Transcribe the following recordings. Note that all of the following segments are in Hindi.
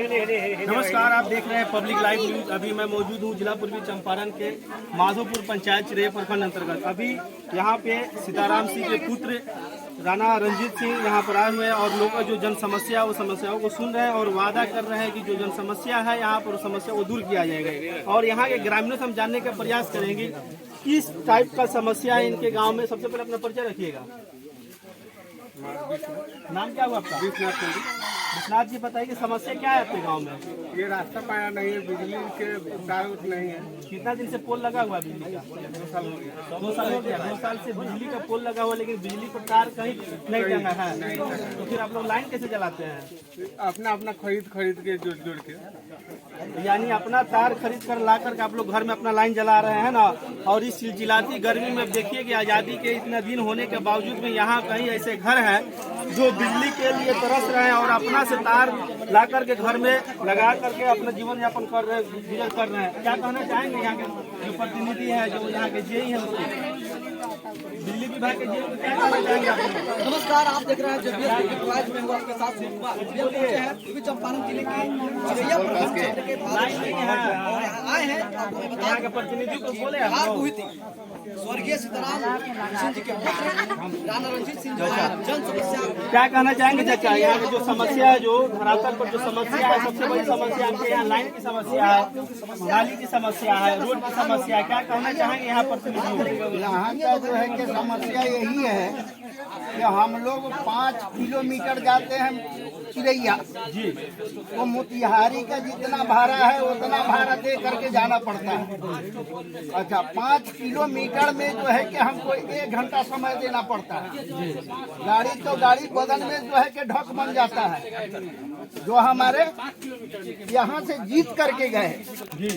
नमस्कार, आप देख रहे हैं पब्लिक लाइव न्यूज। अभी मैं मौजूद हूँ जिला पूर्वी चंपारण के माधोपुर पंचायत चिरैया प्रखंड अंतर्गत। अभी यहाँ पे सीताराम सिंह के पुत्र राणा रणजीत सिंह यहाँ पर आए हुए हैं और लोगों का जो जन समस्या वो समस्याओं को सुन रहे हैं और वादा कर रहे हैं कि जो जन समस्या है यहाँ पर समस्या को दूर किया जाएगा। और यहाँ के ग्रामीणों से हम जानने का प्रयास करेंगे किस टाइप का समस्या है इनके गाँव में। सबसे पहले अपना परिचय रखिएगा। नाम क्या हुआ आपका? विश्वनाथ जी, बताइए कि समस्या क्या है आपके गांव में? ये रास्ता पाया नहीं है, बिजली के तार नहीं है। कितना दिन से पोल लगा हुआ है बिजली का? 2 साल हो गया। 2 साल हो गया। 2 साल से बिजली का पोल लगा हुआ, लेकिन बिजली पर तार कहीं नहीं टंगा है। तो फिर आप लोग लाइन कैसे जलाते हैं? अपना अपना खरीद के जोड़ के, यानी अपना तार खरीद कर ला कर आप लोग घर में अपना लाइन जला रहे हैं ना। और इस चिलचिलाती गर्मी में देखिए कि आज़ादी के इतना दिन होने के बावजूद में यहाँ कहीं ऐसे घर हैं जो बिजली के लिए तरस रहे हैं और अपना से तार ला करके घर में लगा करके अपना जीवन यापन कर रहे हैं, गुजर कर रहे हैं। क्या कहना चाहेंगे यहाँ के जो प्रतिनिधि है, जो यहाँ के जेई हैं, बिजली विभाग के जेई, क्या कहना चाहेंगे आप? नमस्कार, आप देख रहे हैं JBS में आपके साथ चंपारण जिले के चिरैया प्रखंड क्षेत्र के आए हैं। यहाँ के प्रतिनिधि को बोले स्वर्गीय सीताराम सिंह जी के पुत्र राणा रणजीत सिंह जो है जन समस्या। क्या कहना चाहेंगे चाचा? यहाँ की जो समस्या है, जो धरातल पर जो समस्या है, सबसे बड़ी समस्या आपके यहाँ लाइन की समस्या है, नाली की समस्या है, रोड की समस्या है। क्या कहना चाहेंगे यहाँ प्रतिनिधि? यहाँ का जो है कि समस्या यही है कि हम लोग 5 किलोमीटर जाते हैं चिरैया जी, वो मोतिहारी का जितना भाड़ा है उतना भाड़ा दे करके जाना पड़ता है। अच्छा, 5 किलोमीटर में जो है कि हमको 1 घंटा समय देना पड़ता है। गाड़ी बदन में जो है कि ढक बन जाता है। जो हमारे यहाँ से जीत करके गए जी,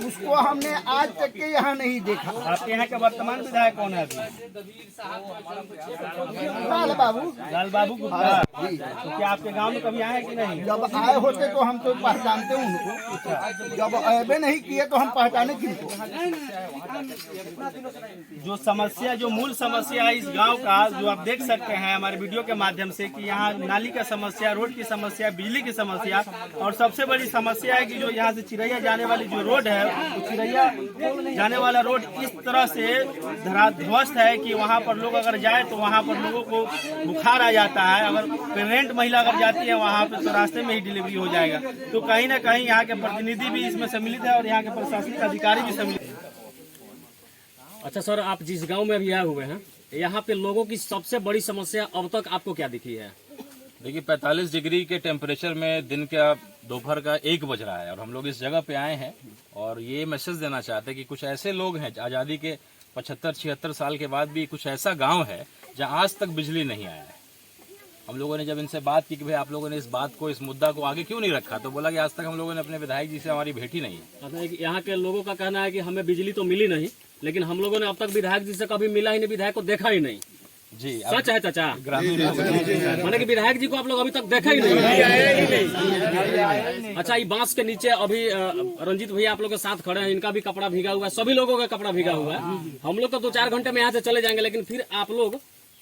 उसको हमने आज तक के यहाँ नहीं देखा। आपके यहाँ के वर्तमान विधायक कौन है अभी? लाल बाबू गुप्ता जी। तो क्या आपके गांव में कभी आए हैं कि नहीं? जब आए होते तो हम तो पहचानते उनको, जब आए नहीं किए तो हम पहचाने किनको। जो समस्या, जो मूल समस्या है इस गांव का, जो आप देख सकते हैं हमारे वीडियो के माध्यम से कि यहाँ नाली का समस्या, रोड की समस्या, बिजली की समस्या, और सबसे बड़ी समस्या है कि जो यहाँ से चिरैया जाने वाली जो रोड है, तो चिरैया जाने वाला रोड इस तरह से धराध्वस्त है कि वहाँ पर लोग अगर जाए तो वहाँ पर लोगों को बुखार आ जाता है। अगर प्रेग्नेंट महिला अगर जाती है वहाँ पे तो रास्ते में ही डिलीवरी हो जाएगा। तो कहीं ना कहीं यहाँ के प्रतिनिधि भी इसमें सम्मिलित है और यहाँ के प्रशासनिक अधिकारी भी सम्मिलित है। अच्छा सर, आप जिस गांव में अभी आए हुए हैं, यहाँ पे लोगों की सबसे बड़ी समस्या अब तक आपको क्या दिखी है? देखिए, 45 डिग्री के टेम्परेचर में दिन का दोपहर का 1 बज रहा है और हम लोग इस जगह पे आए हैं और ये मैसेज देना चाहते हैं कि कुछ ऐसे लोग हैं, आज़ादी के 75-76 साल के बाद भी कुछ ऐसा गांव है जहां आज तक बिजली नहीं आया है। हम लोगों ने जब इनसे बात की कि भाई आप लोगों ने इस बात को, इस मुद्दा को आगे क्यों नहीं रखा, तो बोला कि आज तक हम लोगों ने अपने विधायक जी से हमारी भेंट ही नहीं है। यहाँ के लोगों का कहना है कि हमें बिजली तो मिली नहीं, लेकिन हम लोगों ने अब तक विधायक जी से कभी मिला ही नहीं, विधायक को देखा ही नहीं। जी, सच है चाचा? ग्रामीण माने कि विधायक जी को आप लोग अभी तक देखा ही नहीं। अच्छा, ये बांस के नीचे अभी रंजीत भैया आप लोग के साथ खड़े हैं, इनका भी कपड़ा भीगा हुआ है, सभी लोगों का कपड़ा भीगा हुआ है। हम लोग तो 2-4 घंटे में यहाँ से चले जाएंगे, लेकिन फिर आप लोग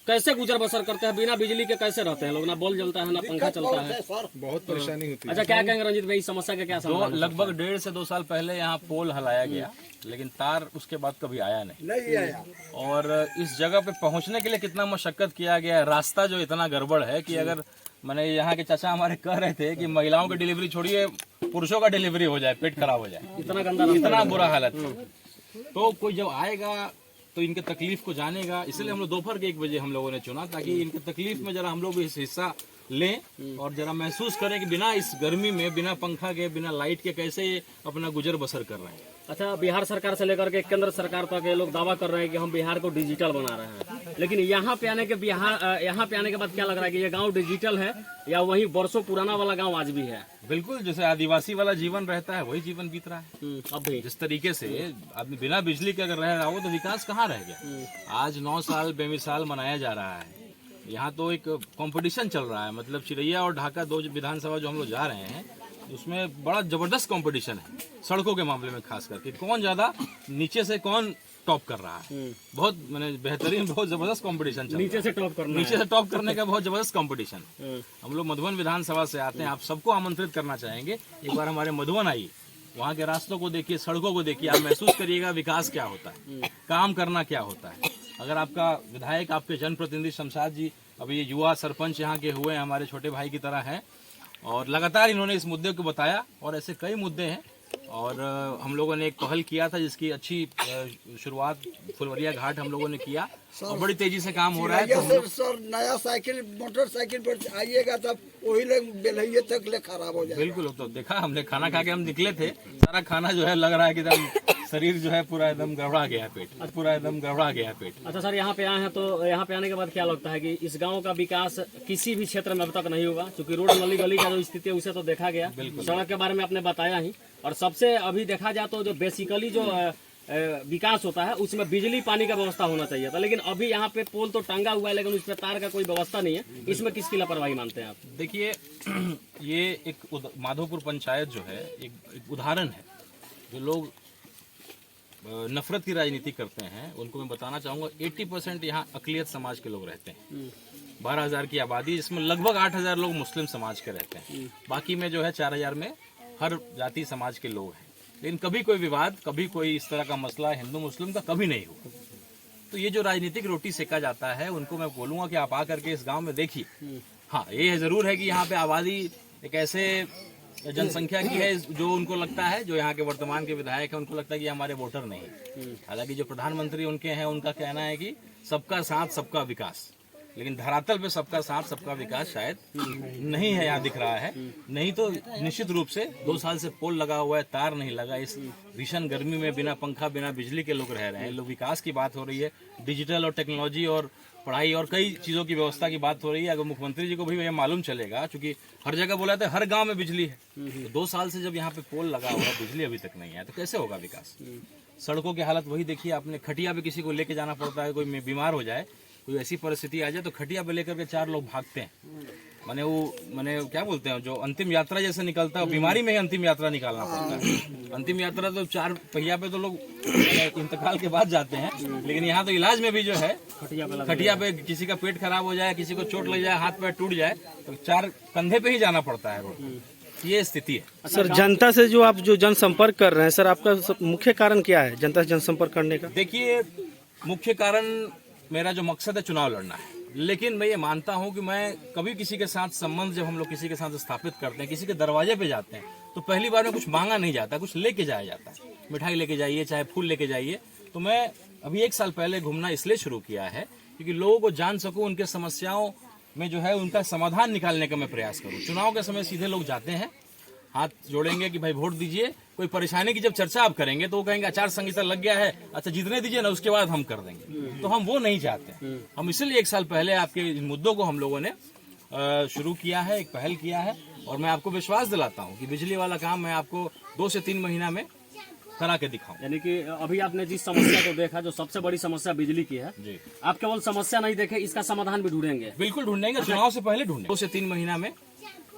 कैसे गुजर बसर करते हैं? बिना बिजली के कैसे रहते हैं लोग? ना बॉल जलता है, ना पंखा चलता है, बहुत परेशानी होती है। अच्छा, क्या कहेंगे रंजीत भाई, समस्या का क्या समाधान? लगभग 1.5 से 2 साल पहले यहाँ पोल हलाया गया, लेकिन तार उसके बाद कभी आया नहीं आया। और इस जगह पे पहुंचने के लिए कितना मशक्कत किया गया है। रास्ता जो इतना गड़बड़ है कि अगर मैंने यहाँ के चाचा हमारे कह रहे थे कि महिलाओं की डिलीवरी छोड़िए, पुरुषों का डिलीवरी हो जाए, पेट खराब हो जाए, इतना गंदा, इतना बुरा हालत है। तो कोई जब आएगा तो इनके तकलीफ को जानेगा, इसलिए हम लोग दोपहर के 1 बजे हम लोगों ने चुना, ताकि इनकी तकलीफ में जरा हम लोग भी इस हिस्सा लें और जरा महसूस करें कि बिना इस गर्मी में, बिना पंखा के, बिना लाइट के कैसे ये अपना गुजर बसर कर रहे हैं। अच्छा, बिहार सरकार से लेकर के केंद्र सरकार तक ये लोग दावा कर रहे हैं कि हम बिहार को डिजिटल बना रहे हैं, लेकिन यहाँ पे आने के बाद क्या लग रहा है कि ये गांव डिजिटल है या वही वर्षों पुराना वाला गांव आज भी है? बिल्कुल, जैसे आदिवासी वाला जीवन रहता है वही जीवन बीत रहा है। अब भी जिस तरीके से आदमी बिना बिजली के अगर रह रहा हो तो विकास कहाँ रह गया। आज 9 साल बेमिसाल मनाया जा रहा है। यहाँ तो एक कंपटीशन चल रहा है, मतलब चिरैया और ढाका 2 विधानसभा जो हम लोग जा रहे हैं, उसमें बड़ा जबरदस्त कंपटीशन है सड़कों के मामले में, खास करके कौन ज्यादा नीचे से कौन टॉप कर रहा है। बहुत मैंने बेहतरीन, बहुत जबरदस्त कंपटीशन चल रहा है। नीचे से टॉप करना, नीचे से टॉप करने का बहुत जबरदस्त कंपटीशन है। हम लोग मधुबन विधानसभा से आते हैं, आप सबको आमंत्रित करना चाहेंगे एक बार हमारे मधुबन आइए, वहाँ के रास्तों को देखिए, सड़कों को देखिए, आप महसूस करिएगा विकास क्या होता है, काम करना क्या होता है। अगर आपका विधायक, आपके जनप्रतिनिधि शमशाद जी अभी ये युवा सरपंच यहाँ के हुए हैं, हमारे छोटे भाई की तरह हैं, और लगातार इन्होंने इस मुद्दे को बताया, और ऐसे कई मुद्दे हैं। और हम लोगों ने एक पहल किया था जिसकी अच्छी शुरुआत फुलवरिया घाट हम लोगों ने किया, और बड़ी तेजी से काम हो रहा है। तो हम लोग सर नया साइकिल मोटरसाइकिल पर आइएगा तब वही लोग बेलहिए तक ले खराब हो जाए। बिल्कुल, तो देखा हमने, खाना खा के हम निकले थे, सारा खाना जो है लग रहा है कि एकदम शरीर जो है पूरा एकदम गड़बड़ा गया है, पेट पूरा एकदम गड़बड़ा गया है पेट। अच्छा सर, यहाँ पे आए हैं तो यहाँ पे आने के बाद क्या लगता है कि इस गांव का विकास किसी भी क्षेत्र में अब तक नहीं होगा, क्योंकि रोड नली गली का जो स्थिति है उसे तो देखा गया, सड़क के बारे में आपने बताया ही, और सबसे अभी देखा जाए तो जो बेसिकली जो विकास होता है उसमें बिजली पानी का व्यवस्था होना चाहिए था, लेकिन अभी यहाँ पे पोल तो टांगा हुआ है लेकिन उस पर तार का कोई व्यवस्था नहीं है। इसमें किसकी लापरवाही मानते हैं आप? देखिए, ये एक माधोपुर पंचायत जो है एक उदाहरण है। जो लोग नफरत की राजनीति करते हैं उनको मैं बताना चाहूंगा, 80% यहाँ अकलियत समाज के लोग रहते हैं। 12,000 की आबादी, जिसमें लगभग 8,000 लोग मुस्लिम समाज के रहते हैं, बाकी में जो है 4,000 में हर जाति समाज के लोग हैं। लेकिन कभी कोई विवाद, कभी कोई इस तरह का मसला हिंदू मुस्लिम का कभी नहीं हुआ। तो ये जो राजनीतिक रोटी सेका जाता है, उनको मैं बोलूंगा कि आप आकर के इस गांव में देखिए। हाँ, ये जरूर है कि यहाँ पे आबादी एक ऐसे जनसंख्या की है जो उनको लगता है, जो यहाँ के वर्तमान के विधायक हैं उनको लगता है कि हमारे वोटर नहीं। हालांकि जो प्रधानमंत्री उनके हैं, उनका कहना है कि सबका साथ सबका विकास, लेकिन धरातल पे सबका साथ सबका विकास शायद नहीं है, यहाँ दिख रहा है। नहीं तो निश्चित रूप से 2 साल से पोल लगा हुआ है, तार नहीं लगा, इस भीषण गर्मी में बिना पंखा बिना बिजली के लोग रह रहे हैं। लोग विकास की बात हो रही है, डिजिटल और टेक्नोलॉजी और पढ़ाई और कई चीज़ों की व्यवस्था की बात हो रही है। अगर मुख्यमंत्री जी को भी ये मालूम चलेगा, क्योंकि हर जगह बोला था हर गांव में बिजली है, तो 2 साल से जब यहाँ पे पोल लगा हुआ बिजली अभी तक नहीं है, तो कैसे होगा विकास? सड़कों की हालत वही देखिए आपने, खटिया पे किसी को लेके जाना पड़ता है, कोई बीमार हो जाए, कोई ऐसी परिस्थिति आ जाए तो खटिया पे लेकर के 4 लोग भागते हैं। माने क्या बोलते हैं, जो अंतिम यात्रा जैसे निकलता है, बीमारी में ही अंतिम यात्रा निकालना पड़ता है। अंतिम यात्रा तो 4 पहिया पे तो लोग इंतकाल के बाद जाते हैं, लेकिन यहाँ तो इलाज में भी जो है खटिया पे किसी का पेट खराब हो जाए, किसी को चोट लग जाए, हाथ पैर टूट जाए, तो 4 कंधे पे ही जाना पड़ता है रोड। ये स्थिति है। सर, जनता से जो आप जो जनसंपर्क कर रहे हैं सर, आपका मुख्य कारण क्या है जनता से जनसंपर्क करने का? देखिए, मुख्य कारण मेरा जो मकसद है चुनाव लड़ना है, लेकिन मैं ये मानता हूं कि मैं कभी किसी के साथ संबंध, जब हम लोग किसी के साथ स्थापित करते हैं, किसी के दरवाजे पे जाते हैं, तो पहली बार में कुछ मांगा नहीं जाता, कुछ लेके जाया जाता है। मिठाई लेके जाइए, चाहे फूल लेके जाइए। तो मैं अभी 1 साल पहले घूमना इसलिए शुरू किया है क्योंकि लोगों को जान सकूं, उनके समस्याओं में जो है उनका समाधान निकालने का मैं प्रयास करूँ। चुनाव के समय सीधे लोग जाते हैं, हाथ जोड़ेंगे कि भाई वोट दीजिए, कोई परेशानी की जब चर्चा आप करेंगे तो वो कहेंगे आचार संहिता लग गया है, अच्छा जीतने दीजिए ना, उसके बाद हम कर देंगे। तो हम वो नहीं चाहते। हम इसलिए 1 साल पहले आपके इन मुद्दों को हम लोगों ने शुरू किया है, एक पहल किया है, और मैं आपको विश्वास दिलाता हूँ कि बिजली वाला काम मैं आपको 2 से 3 महीना में करा के दिखाऊं। यानी कि अभी आपने जिस समस्या को देखा, जो सबसे बड़ी समस्या बिजली की है जी, आप केवल समस्या नहीं देखे, इसका समाधान भी ढूंढेंगे? बिल्कुल ढूंढेंगे, चुनाव से पहले ढूंढेंगे, 2 से 3 महीना में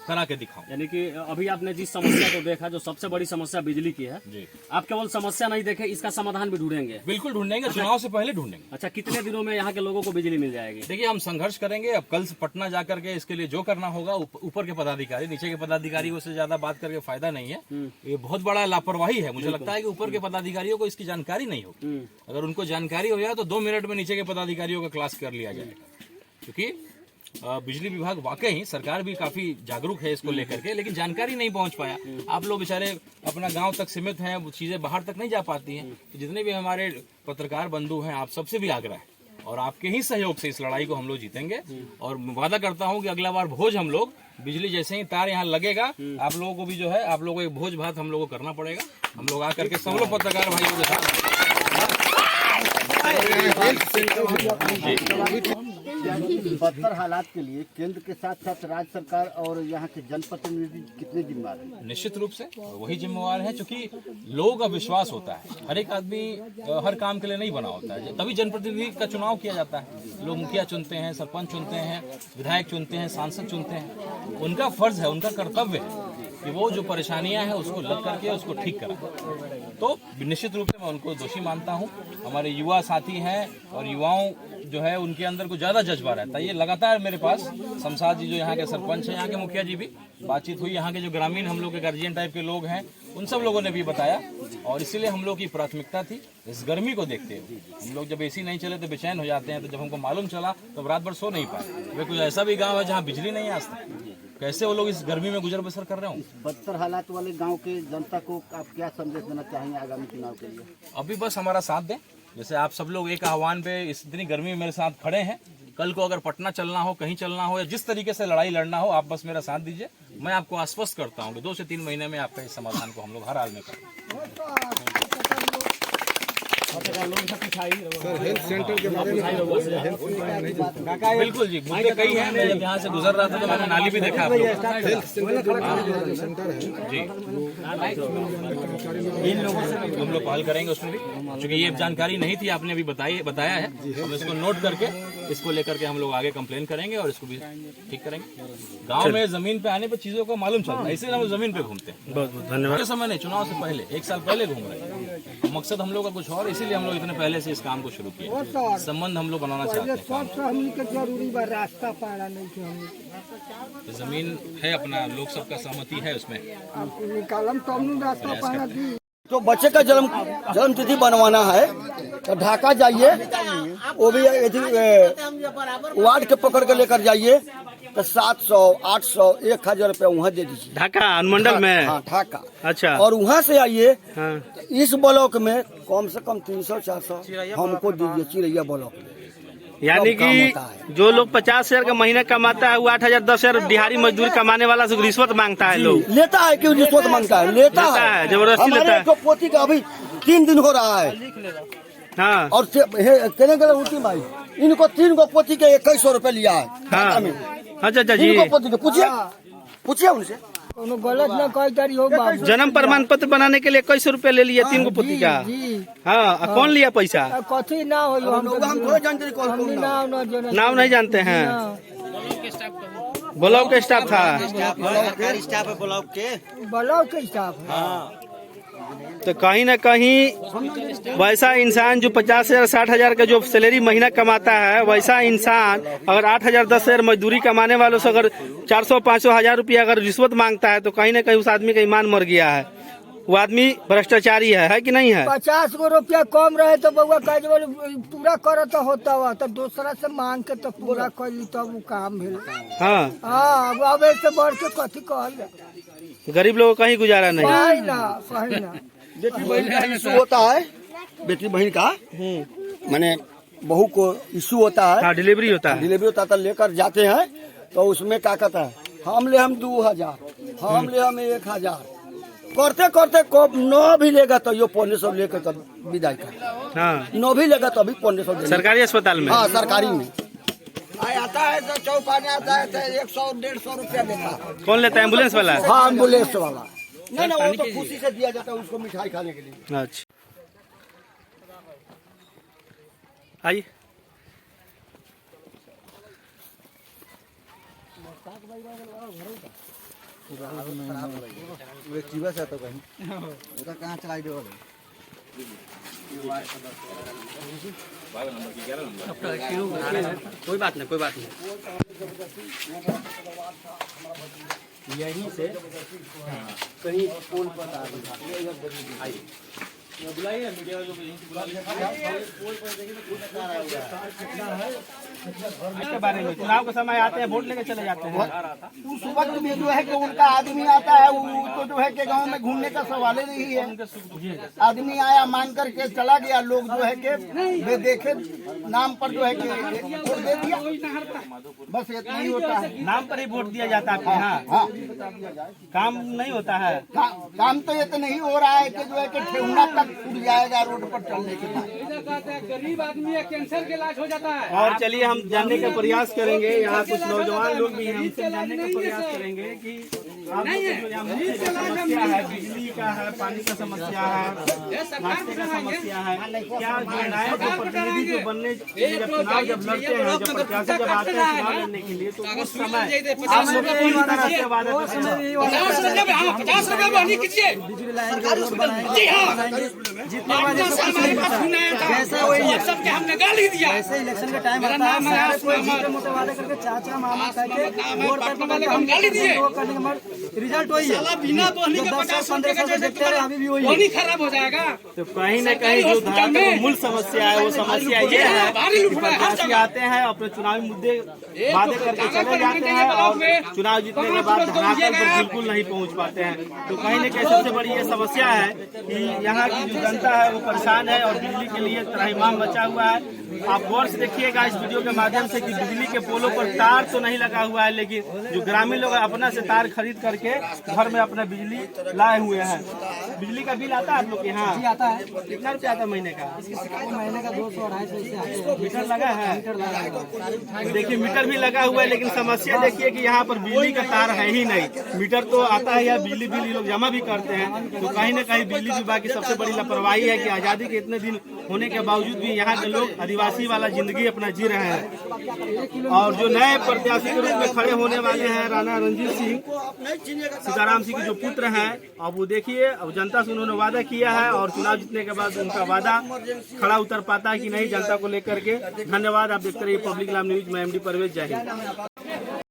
करा के दिखाऊं। यानी कि अभी आपने जिस समस्या को देखा, जो सबसे बड़ी समस्या बिजली की है जी, आप केवल समस्या नहीं देखे, इसका समाधान भी ढूंढेंगे? बिल्कुल ढूंढेंगे, चुनाव से पहले ढूंढेंगे। अच्छा, कितने दिनों में यहाँ के लोगों को बिजली मिल जाएगी? देखिए, हम संघर्ष करेंगे। अब कल से पटना जाकर के इसके लिए जो करना होगा, ऊपर के पदाधिकारी, नीचे के पदाधिकारियों से ज्यादा बात करके फायदा नहीं है। ये बहुत बड़ा लापरवाही है। मुझे लगता है कि ऊपर के पदाधिकारियों को इसकी जानकारी नहीं होगी। अगर उनको जानकारी हो जाए तो 2 मिनट में नीचे के पदाधिकारियों का क्लास कर लिया जाएगा, क्योंकि बिजली विभाग वाकई, सरकार भी काफी जागरूक है इसको लेकर के, लेकिन जानकारी नहीं पहुंच पाया। आप लोग बेचारे अपना गांव तक सीमित हैं, वो चीजें बाहर तक नहीं जा पाती हैं। तो जितने भी हमारे पत्रकार बंधु हैं, आप सबसे भी आग्रह है, और आपके ही सहयोग से इस लड़ाई को हम लोग जीतेंगे। और वादा करता हूं कि अगला बार भोज हम लोग, बिजली जैसे ही तार यहाँ लगेगा, आप लोगों को भी जो है, आप लोगों को एक भोज भात हम लोग को करना पड़ेगा। हम लोग आकर के सब लोग पत्रकार भाइयों के साथ बदतर हालात के लिए केंद्र के साथ साथ राज्य सरकार और यहाँ के जनप्रतिनिधि कितने जिम्मेदार हैं? निश्चित रूप से वही जिम्मेवार है, क्योंकि लोगों का विश्वास होता है। हर एक आदमी हर काम के लिए नहीं बना होता है, तभी जनप्रतिनिधि का चुनाव किया जाता है। लोग मुखिया चुनते हैं, सरपंच चुनते हैं, विधायक चुनते हैं, सांसद चुनते हैं। उनका फर्ज है, उनका कर्तव्य है कि वो जो परेशानियां हैं उसको लग करके उसको ठीक करें। तो निश्चित रूप से मैं उनको दोषी मानता हूं। हमारे युवा साथी हैं और युवाओं जो है उनके अंदर कुछ ज्यादा जज्बा रहता है। ये लगातार मेरे पास शमशाद जी जो यहाँ के सरपंच हैं, यहाँ के मुखिया जी भी बातचीत हुई, यहाँ के जो ग्रामीण हम लोग के गार्जियन टाइप के लोग हैं उन सब लोगों ने भी बताया, और इसीलिए हम लोग की प्राथमिकता थी इस गर्मी को देखते हुए। हम लोग जब एसी नहीं चले तो बेचैन हो जाते हैं, तो जब हमको मालूम चला तो रात भर सो नहीं पाए। वे कुछ ऐसा भी गाँव है जहाँ बिजली नहीं आज तक, कैसे वो लोग इस गर्मी में गुजर बसर कर रहे हों। बदतर हालात वाले गांव के जनता को आप क्या संदेश देना चाहेंगे आगामी चुनाव के लिए? अभी बस हमारा साथ दें, जैसे आप सब लोग एक आह्वान पे इतनी गर्मी में मेरे साथ खड़े हैं। कल को अगर पटना चलना हो, कहीं चलना हो, या जिस तरीके से लड़ाई लड़ना हो, आप बस मेरा साथ दीजिए। मैं आपको आश्वस्त करता हूँ कि 2 से 3 महीने में आपका इस समाधान को हम लोग हर हाल में करें। हेल्थ सेंटर के बारे में बिल्कुल जी, मुद्दे कई हैं। मैं जब यहाँ से गुजर रहा था तो मैंने नाली भी देखा आप लोग। सेंटर है जी, इन लोगों से हम लोग पहल करेंगे उसमें भी, क्योंकि ये जानकारी नहीं थी, आपने अभी बताया है। हम इसको नोट करके इसको लेकर के हम लोग आगे कंप्लेन करेंगे और इसको भी ठीक करेंगे। गांव में जमीन पे आने पर चीजों को मालूम चलता है, इसलिए हम जमीन पे घूमते हैं। बहुत बहुत धन्यवाद। समय नहीं, चुनाव से पहले 1 साल पहले घूम रहे हैं। मकसद हम लोग का कुछ और, इसीलिए हम लोग इतने पहले से इस काम को शुरू किया। संबंध हम लोग बनाना चाहते हैं। जरूरी बा, रास्ता पाड़ा नहीं थे। जमीन है अपना, लोग सबका सहमति है उसमें। निकालम तो हम रास्ता पाड़ा दी। तो बच्चे का जन्म तिथि बनवाना है तो ढाका जाइए, वो भी वार्ड के पकड़ के लेकर जाइए तो 700, 800, 1000 रुपया वहाँ दे दीजिए। ढाका अनुमंडल में? हाँ, ढाका। अच्छा। और वहाँ से आइए हाँ। तो इस ब्लॉक में कम से कम 300, 400 हमको दीजिए, चिरैया ब्लॉक में। यानी कि जो लोग 50,000 का महीना कमाता है वो 8,000, 10,000 दिहाड़ी मजदूरी कमाने वाला से रिश्वत मांगता है। लोग लेता है, क्यों रिश्वत मांगता है? लेता है, जबरदस्ती लेता है। हमारे पोती का अभी 3 दिन हो रहा है। हाँ और कहने गए भाई, इनको 3 गो पोती के 2100 रुपए लिया है। हाँ। अच्छा अच्छा जी, इनको पोती के पूछिए उनसे। गलत न कोई करी हो बाबू। जन्म प्रमाण पत्र बनाने के लिए 2100 रुपए ले लिए 3 गो पुती का। हाँ, कौन लिया पैसा? कथी ना हो, हम थोड़ा जानते नाम नहीं जानते हैं। ब्लॉक के स्टाफ था। ब्लॉक के स्टाफ। तो कहीं न कहीं वैसा इंसान जो 50,000, 60,000 का जो सैलरी महीना कमाता है, वैसा इंसान अगर 8,000, 10,000 मजदूरी कमाने वालों से अगर 400, 500, 1000 रुपया अगर रिश्वत मांगता है तो कहीं न कहीं उस आदमी का ईमान मर गया है। वो आदमी भ्रष्टाचारी है कि नहीं है? 50 गो रुपया कम रहे तो बउआ पूरा कर तो होता हुआ तो दूसरा से मांग के तो पूरा कर ली तब वो काम भेल। हाँ, अब ऐसे बढ़ के कथी कहल, गरीब लोगों का ही गुजारा नहीं। कहीं ना बेटी बहन का इशू होता है, बेटी बहन का माने बहू को इशू होता है। हाँ, डिलीवरी होता है। डिलीवरी होता है तो लेकर जाते हैं तो उसमें क्या कहता है, हम 2000, हम 1000 करते करते कब 9 भी लेगा तो यो 1500 लेकर तो विदाई कर। हाँ, 9 भी लेगा तो अभी 1500 सरकारी अस्पताल में। हाँ, सरकारी में आता है तो चौपाने आता है तो 100, 150 रुपया लेता है। कौन लेता है? एम्बुलेंस वाला? हाँ, एम्बुलेंस वाला। नहीं, वो तो खुशी से दिया जाता है उसको मिठाई खाने के लिए। अच्छा, आइए। कहाँ चलाई दो कोई बात नहीं, कोई बात नहीं। यहीं से कहीं पोल पर आइए, बुलाइए मीडिया वालों को। बारे में चुनाव के समय आते हैं, वोट लेके चले जाते हैं। उस वक्त में जो है कि उनका आदमी आता है, वो तो जो है कि गांव में घूमने का सवाल ही नहीं है। आदमी आया मांग करके चला गया, लोग जो है कि वे देखे नाम पर जो है कि वोट दे दिया, बस इतना ही होता है। नाम पर ही वोट दिया जाता है आपके यहाँ? हाँ, काम नहीं होता है। काम तो इतना नहीं हो रहा है कि जो है कि ठेहुना तक उड़ जाएगा रोड पर चलने के बाद। गरीब आदमी है, कैंसर के इलाज हो जाता है। और चलिए हम जानने का प्रयास करेंगे, यहाँ कुछ नौजवान लोग भी हैं, हमसे जानने का प्रयास करेंगे कि आप लोग को जो यहाँ मुख्य समस्या है बिजली का है, पानी का समस्या है, रास्ते का समस्या है, क्या जो नए जो प्रतिनिधि जो बनने जब चुनाव जब लड़ते हैं, जब प्रत्याशी जब आते हैं चुनाव लड़ने के लिए, तो उस समय आप लोग पूरी तरह से वादा करते हैं। जैसा वही हमने गाली दिया, ऐसे इलेक्शन का टाइम आता है, सारे कोई मोटे मोटे वादे करके चाचा मामा करके वोट करके हम गाली दिए, रिजल्ट वही है। बिना बोलने के 10-15 देखते रहे, अभी भी वही खराब हो जाएगा। तो कहीं न कहीं जो धरातल में मूल समस्या है, वो समस्या ये है कि प्रत्याशी आते हैं, अपने चुनावी मुद्दे वादे करके चले जाते हैं और चुनाव जीतने के बाद धरातल पर बिल्कुल नहीं पहुंच पाते हैं। तो कहीं न कहीं सबसे बड़ी ये समस्या है कि यहाँ की जो जनता है वो परेशान है और बिजली के लिए त्राहिमाम मचा हुआ है। आप गौर से देखिएगा इस वीडियो के माध्यम से कि बिजली के पोलों पर तार तो नहीं लगा हुआ है, लेकिन जो ग्रामीण लोग अपना से तार खरीद करके घर में अपना बिजली लाए हुए हैं। बिजली का बिल आता है आप लोग के यहाँ? आता है, कितना रुपया आता है महीने का? महीने का 200-250 मीटर लगा है? देखिए मीटर भी लगा हुआ है, लेकिन समस्या देखिए कि यहाँ पर बिजली का तार है ही नहीं। मीटर तो आता है या बिजली बिल ये लोग जमा भी करते हैं। तो कहीं न कहीं बिजली विभाग की सबसे बड़ी लापरवाही है कि आज़ादी के इतने दिन होने के बावजूद भी यहाँ के लोग आदिवासी वाला जिंदगी अपना जी रहे हैं। और जो नए प्रत्याशी के रूप में खड़े होने वाले हैं राणा रणजीत सिंह, सीताराम सिंह के जो पुत्र हैं, अब वो देखिए अब जनता से उन्होंने वादा किया है और चुनाव जीतने के बाद उनका वादा खड़ा उतर पाता है कि नहीं जनता को लेकर के। धन्यवाद। आप देखते रहिए पब्लिक लाइव न्यूज में MD परवेज। जय हिंद।